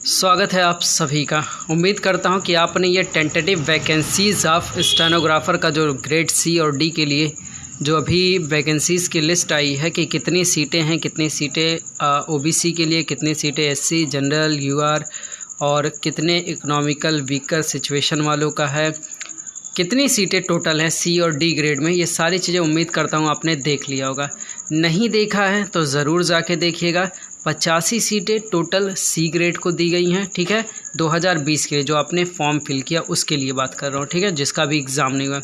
स्वागत है आप सभी का। उम्मीद करता हूं कि आपने ये टेंटेटिव वैकेंसीज़ ऑफ स्टेनोग्राफ़र का जो ग्रेड सी और डी के लिए जो अभी वैकेंसीज़ की लिस्ट आई है कि कितनी सीटें हैं, कितनी सीटें ओबीसी के लिए, कितनी सीटें एससी, जनरल, यूआर और कितने इकोनॉमिकल वीकर सिचुएशन वालों का है, कितनी सीटें टोटल हैं सी और डी ग्रेड में, ये सारी चीज़ें उम्मीद करता हूँ आपने देख लिया होगा। नहीं देखा है तो ज़रूर जाके देखिएगा। 85 सीटें टोटल सी ग्रेड को दी गई हैं, ठीक है। 2020 के लिए जो आपने फॉर्म फिल किया उसके लिए बात कर रहा हूँ, ठीक है, जिसका भी एग्ज़ाम नहीं हुआ।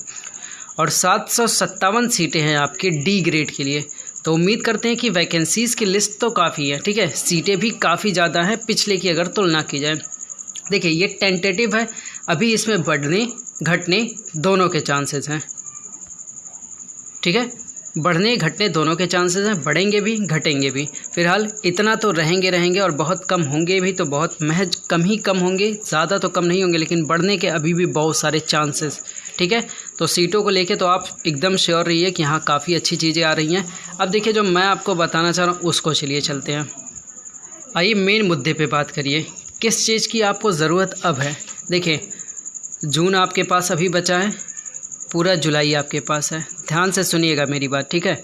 और 757 सीटें हैं आपके डी ग्रेड के लिए। तो उम्मीद करते हैं कि वैकेंसीज़ की लिस्ट तो काफ़ी है, ठीक है, सीटें भी काफ़ी ज़्यादा हैं पिछले की अगर तुलना की जाए। देखिए ये टेंटेटिव है, अभी इसमें बढ़ने घटने दोनों के चांसेस हैं, ठीक है, बढ़ने घटने दोनों के चांसेस हैं, बढ़ेंगे भी घटेंगे भी। फिलहाल इतना तो रहेंगे और बहुत कम होंगे भी तो बहुत महज कम ही कम होंगे, ज़्यादा तो कम नहीं होंगे, लेकिन बढ़ने के अभी भी बहुत सारे चांसेस, ठीक है। तो सीटों को लेके तो आप एकदम श्योर रहिए कि हाँ काफ़ी अच्छी चीज़ें आ रही हैं। अब देखिए जो मैं आपको बताना चाह रहा हूँ उसको चलिए चलते हैं। आइए मेन मुद्दे पे बात करिए, किस चीज़ की आपको ज़रूरत अब है। देखिए जून आपके पास अभी बचा है, पूरा जुलाई आपके पास है, ध्यान से सुनिएगा मेरी बात, ठीक है।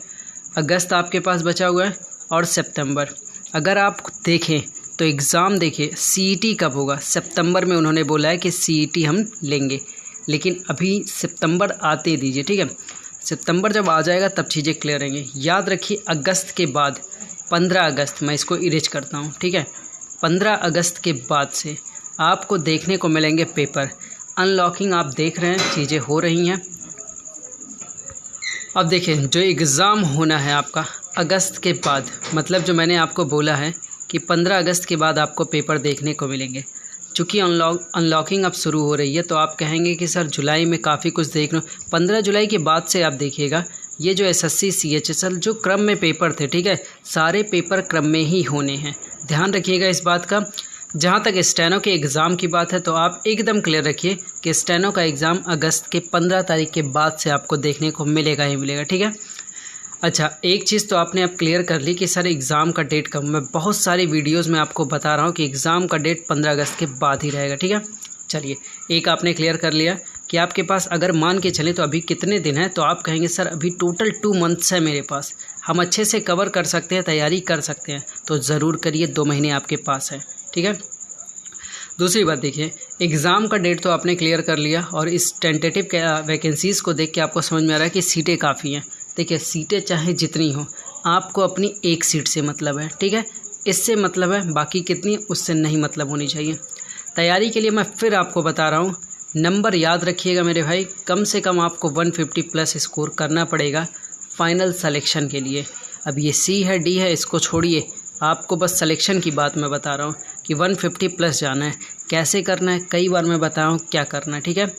अगस्त आपके पास बचा हुआ है और सितंबर। अगर आप देखें तो एग्ज़ाम देखिए सीईटी कब होगा, सितंबर में उन्होंने बोला है कि सीईटी हम लेंगे, लेकिन अभी सितंबर आते दीजिए, ठीक है। सितंबर जब आ जाएगा तब चीज़ें क्लियर रहेंगी। याद रखिए अगस्त के बाद 15 अगस्त, मैं इसको इरेज करता हूँ, ठीक है, 15 अगस्त के बाद से आपको देखने को मिलेंगे पेपर अनलॉकिंग। आप देख रहे हैं चीज़ें हो रही हैं। अब देखिए जो एग्ज़ाम होना है आपका अगस्त के बाद, मतलब जो मैंने आपको बोला है कि 15 अगस्त के बाद आपको पेपर देखने को मिलेंगे। चूँकि अनलॉकिंग अब शुरू हो रही है तो आप कहेंगे कि सर जुलाई में काफ़ी कुछ देख लो। 15 जुलाई के बाद से आप देखिएगा ये जो एसएससी सीएचएसएल जो क्रम में पेपर थे, ठीक है, सारे पेपर क्रम में ही होने हैं। ध्यान रखिएगा इस बात का। जहाँ तक स्टेनो के एग्ज़ाम की बात है तो आप एकदम क्लियर रखिए कि स्टेनो का एग्ज़ाम अगस्त के 15 तारीख के बाद से आपको देखने को मिलेगा ही मिलेगा, ठीक है। अच्छा एक चीज़ तो आपने अब क्लियर कर ली कि सर एग्ज़ाम का डेट कब। मैं बहुत सारी वीडियोज़ में आपको बता रहा हूँ कि एग्ज़ाम का डेट 15 अगस्त के बाद ही रहेगा, ठीक है। चलिए एक आपने क्लियर कर लिया कि आपके पास अगर मान के चलें तो अभी कितने दिन हैं, तो आप कहेंगे सर अभी टोटल 2 मंथ्स है मेरे पास, हम अच्छे से कवर कर सकते हैं, तैयारी कर सकते हैं, तो ज़रूर करिए, 2 महीने आपके पास है, ठीक है। दूसरी बात देखिए एग्ज़ाम का डेट तो आपने क्लियर कर लिया और इस टेंटेटिव वैकेंसीज़ को देख के आपको समझ में आ रहा है कि सीटें काफ़ी हैं। देखिए सीटें चाहे जितनी हो आपको अपनी एक सीट से मतलब है, ठीक है, इससे मतलब है, बाकी कितनी उससे नहीं मतलब होनी चाहिए। तैयारी के लिए मैं फिर आपको बता रहा हूँ, नंबर याद रखिएगा मेरे भाई, कम से कम आपको 150 प्लस स्कोर करना पड़ेगा फाइनल सिलेक्शन के लिए। अब ये सी है डी है इसको छोड़िए, आपको बस सिलेक्शन की बात मैं बता रहा हूँ कि 150 प्लस जाना है। कैसे करना है कई बार मैं बताया हूँ क्या करना है, ठीक है।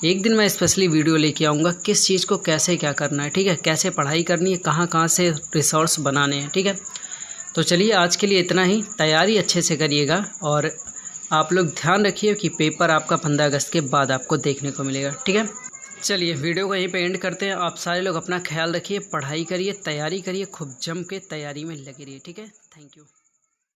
एक दिन मैं स्पेशली वीडियो लेके आऊँगा किस चीज़ को कैसे क्या करना है, ठीक है, कैसे पढ़ाई करनी है, कहाँ कहाँ से रिसोर्स बनाने हैं, ठीक है। तो चलिए आज के लिए इतना ही, तैयारी अच्छे से करिएगा और आप लोग ध्यान रखिए कि पेपर आपका 15 अगस्त के बाद आपको देखने को मिलेगा, ठीक है। चलिए वीडियो को यहीं पे एंड करते हैं। आप सारे लोग अपना ख्याल रखिए, पढ़ाई करिए, तैयारी करिए, खूब जम के तैयारी में लगे रहिए, ठीक है। Thank you.